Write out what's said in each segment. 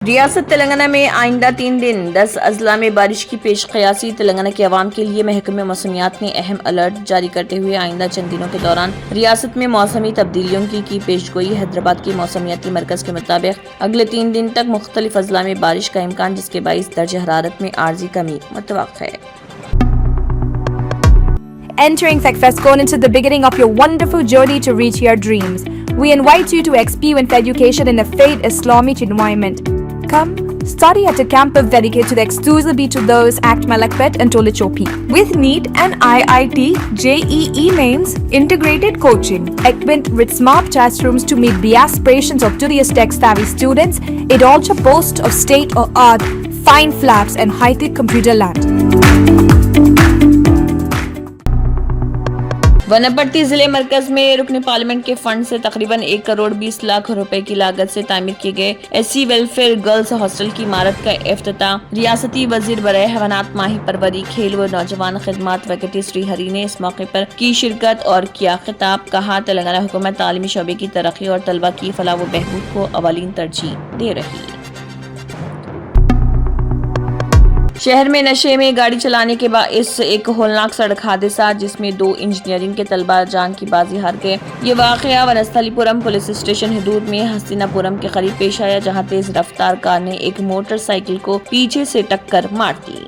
ریاست تلنگانہ میں آئندہ 3 دن 10 اضلاع میں بارش کی پیش قیاسی تلنگانہ کے عوام کے لیے محکمہ موسمیات نے اہم الرٹ جاری کرتے ہوئے آئندہ چند دنوں کے دوران ریاست میں موسمی تبدیلیوں کی پیش گوئی۔ حیدرآباد کے موسمیاتی مرکز کے مطابق اگلے 3 دن تک مختلف اضلاع میں بارش کا امکان، جس کے باعث درجہ حرارت میں عارضی کمی متوقع ہے۔ Entering Secfescon into the beginning of your wonderful journey to reach your dreams. We invite you to experience education in a faith Islamic environment. Come, study at a campus dedicated exclusively to those at Malakpet and Tolichopi. With NEET and IIT, JEE mains, integrated coaching, equipped with smart classrooms to meet the aspirations of today's tech-savvy students, it also boasts of state-of-the-art fine labs and high-tech computer labs. ونپٹی ضلع مرکز میں رکن parliament کے fund سے تقریباً 1 کروڑ 20 لاکھ روپے کی لاگت سے تعمیر کیے گئے S C welfare girls hostel کی عمارت کا افتتاح ریاستی وزیر برائے حیوانات، ماہی پروری، کھیل و نوجوان خدمات ویکٹی سری ہری نے اس موقع پر کی شرکت اور کیا خطاب۔ کہا، تلنگانہ حکومت تعلیمی شعبے کی ترقی اور طلبہ کی فلاح و بہبود کو اولین ترجیح دے رہی ہے۔ شہر میں نشے میں گاڑی چلانے کے باعث ایک ہولناک سڑک حادثہ، جس میں 2 انجینئرنگ کے طلبہ جان کی بازی ہار گئے۔ یہ واقعہ ونستھلی پورم پولیس اسٹیشن حدود میں ہستینا پورم کے قریب پیش آیا، جہاں تیز رفتار کار نے ایک موٹر سائیکل کو پیچھے سے ٹکر مار دی۔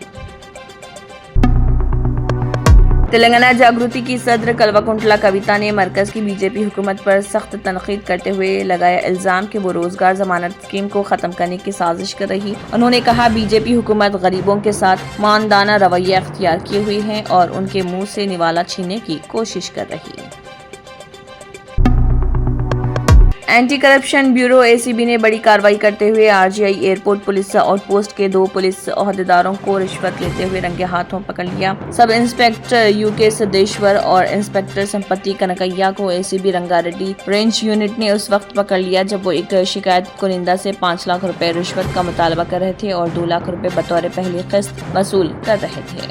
تلنگانہ جاگرتی کی صدر کلوا کنٹلا کویتا نے مرکز کی بی جے پی حکومت پر سخت تنقید کرتے ہوئے لگایا الزام کہ وہ روزگار ضمانت اسکیم کو ختم کرنے کی سازش کر رہی۔ انہوں نے کہا، بی جے پی حکومت غریبوں کے ساتھ ماندانہ رویہ اختیار کیے ہوئی ہے اور ان کے منہ سے نوالا چھیننے کی کوشش کر رہی ہے۔ اینٹی کرپشن بیورو اے سی بی نے بڑی کارروائی کرتے ہوئے آر جی آئی ایئرپورٹ پولیس آؤٹ پوسٹ کے 2 پولیس عہدیداروں کو رشوت لیتے ہوئے رنگے ہاتھوں پکڑ لیا۔ سب انسپکٹر یو کے سدیشور اور انسپکٹر سمپتی کنکیا کو اے C B Ranga Reddy range unit نے اس وقت پکڑ لیا جب وہ ایک شکایت کنندہ سے 5 لاکھ روپے رشوت کا مطالبہ کر رہے تھے اور 2 لاکھ روپے بطور پہلی قسط وصول کر رہے تھے۔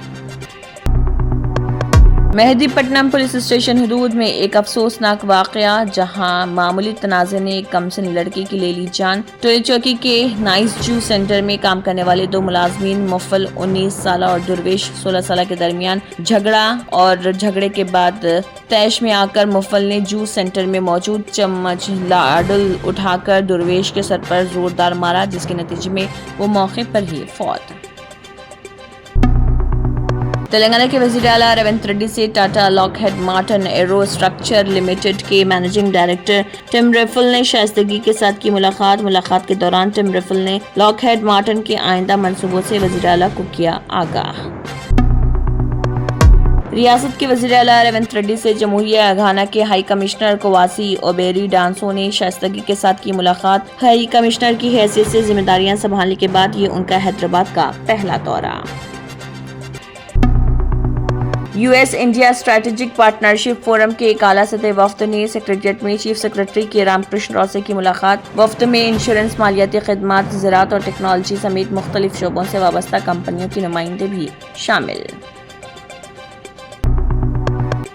مہدی پٹنم پولیس اسٹیشن حدود میں ایک افسوسناک واقعہ، جہاں معمولی تنازع نے ایک کمسن لڑکی کی لے لی جان۔ ٹولی چوکی کے نائس جو سینٹر میں کام کرنے والے 2 ملازمین مفل 19 سالہ اور درویش 16 سالہ کے درمیان جھگڑا اور جھگڑے کے بعد طیش میں آ کر مفل نے جو سینٹر میں موجود چمچ لاڈل اٹھا کر درویش کے سر پر زوردار مارا، جس کے نتیجے میں وہ موقع پر ہی فوت۔ تلنگانہ کے وزیر اعلیٰ ریونت ریڈی سے Tata Lockheed Martin aero structure limited کے مینیجنگ ڈائریکٹر ٹم ریفل نے شائستگی کے ساتھ کی ملاقات کے دوران ٹم ریفل نے لاک ہیڈ مارٹن کے آئندہ منصوبوں سے وزیر اعلیٰ کو کیا آگاہ۔ ریاست کے وزیر اعلیٰ ریونت ریڈی سے جمہوریہ گھانا کے ہائی کمشنر کوواسی اوبیری ڈانسو نے شائستگی کے ساتھ کی ملاقات۔ ہائی کمشنر کی حیثیت سے ذمہ داریاں سنبھالنے کے بعد یہ ان کا حیدرآباد کا پہلا دورہ۔ U S India strategic partnership forum کے ایک اعلیٰ سطحی وفد نے سیکریٹریٹ میں چیف سیکریٹری کے رام کرشن راؤ سے کی ملاقات۔ وفد میں انشورنس، مالیاتی خدمات، زراعت اور ٹیکنالوجی سمیت مختلف شعبوں سے وابستہ کمپنیوں کے نمائندے بھی شامل۔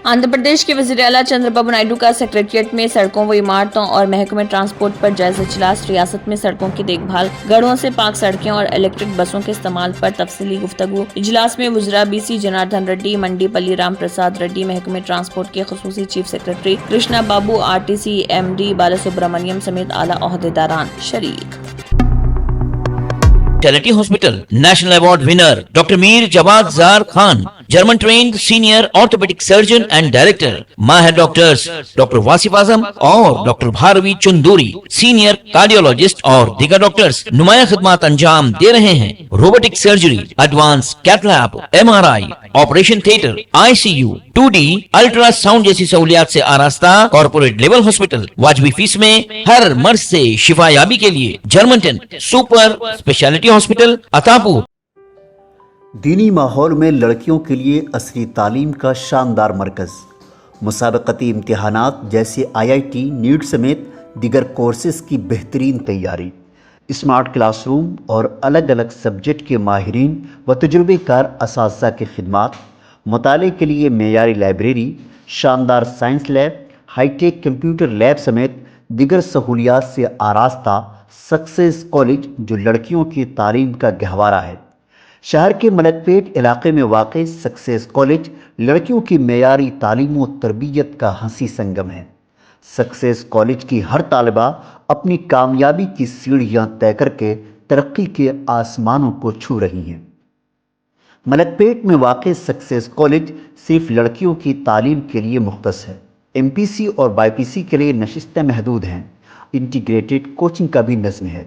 آندھرا پردیش کے وزیر اعلیٰ چندر بابو نائیڈو کا سیکریٹریٹ میں سڑکوں و عمارتوں اور محکمہ ٹرانسپورٹ پر جائزہ اجلاس۔ ریاست میں سڑکوں کی دیکھ بھال، گڑھوں سے پاک سڑکیں اور الیکٹرک بسوں کے استعمال پر تفصیلی گفتگو۔ اجلاس میں وزراء B C Janardhan Reddy, Mandipalli Ram Prasad Reddy, محکمہ ٹرانسپورٹ کے خصوصی chief secretary Krishna Babu, R T C M D Bala Subramaniam سمیت اعلیٰ عہدیداران شریک۔ Speciality hospital national award winner doctor Mir Jawad Zar Khan, German trained senior orthopaedic surgeon and director, ماہر ڈاکٹرز ڈاکٹر واصف اعظم اور doctor Bharavi Chanduri, senior cardiologist اور دیگر ڈاکٹرز نمایاں خدمات انجام دے رہے ہیں۔ Robotic surgery, advance cath lab, M are I, operation theatre, I C U, 2D ultrasound جیسی سہولیات سے آراستہ کارپوریٹ لیول ہاسپٹل، واجبی فیس میں ہر مرض سے شفا یابی کے لیے جرمنٹن سپر اسپیشلٹی ہاسپٹل عطاپور۔ دینی ماحول میں لڑکیوں کے لیے عصری تعلیم کا شاندار مرکز، مسابقتی امتحانات جیسے IIT، نیٹ سمیت دیگر کورسز کی بہترین تیاری، اسمارٹ کلاس روم اور الگ الگ سبجیکٹ کے ماہرین و تجربے کار اساتذہ کی خدمات، مطالعے کے لیے معیاری لائبریری، شاندار science lab, high tech computer lab سمیت دیگر سہولیات سے آراستہ سکسیس کالج جو لڑکیوں کی تعلیم کا گہوارہ ہے۔ شہر کے ملک پیٹ علاقے میں واقع سکسیس کالج لڑکیوں کی معیاری تعلیم و تربیت کا ہنسی سنگم ہے۔ سکسیس کالج کی ہر طالبہ اپنی کامیابی کی سیڑھیاں طے کر کے ترقی کے آسمانوں کو چھو رہی ہیں۔ ملک پیٹ میں واقع سکسیس کالج صرف لڑکیوں کی تعلیم کے لیے مختص ہے۔ ایم پی سی اور بائی پی سی کے لیے نشستیں محدود ہیں۔ انٹیگریٹڈ کوچنگ کا بھی نظم ہے۔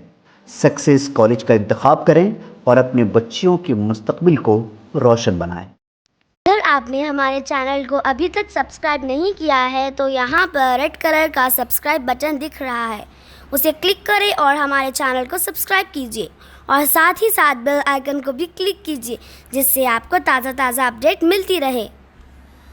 سکسیس کالج کا انتخاب کریں اور اپنے بچیوں کے مستقبل کو روشن بنائیں۔ اگر آپ نے ہمارے چینل کو ابھی تک سبسکرائب نہیں کیا ہے تو یہاں پر ریڈ کلر کا سبسکرائب بٹن دکھ رہا ہے، اسے کلک کریں اور ہمارے چینل کو سبسکرائب کیجیے اور ساتھ ہی ساتھ بیل آئیکن کو بھی کلک کیجیے، جس سے آپ کو تازہ اپڈیٹ ملتی رہے۔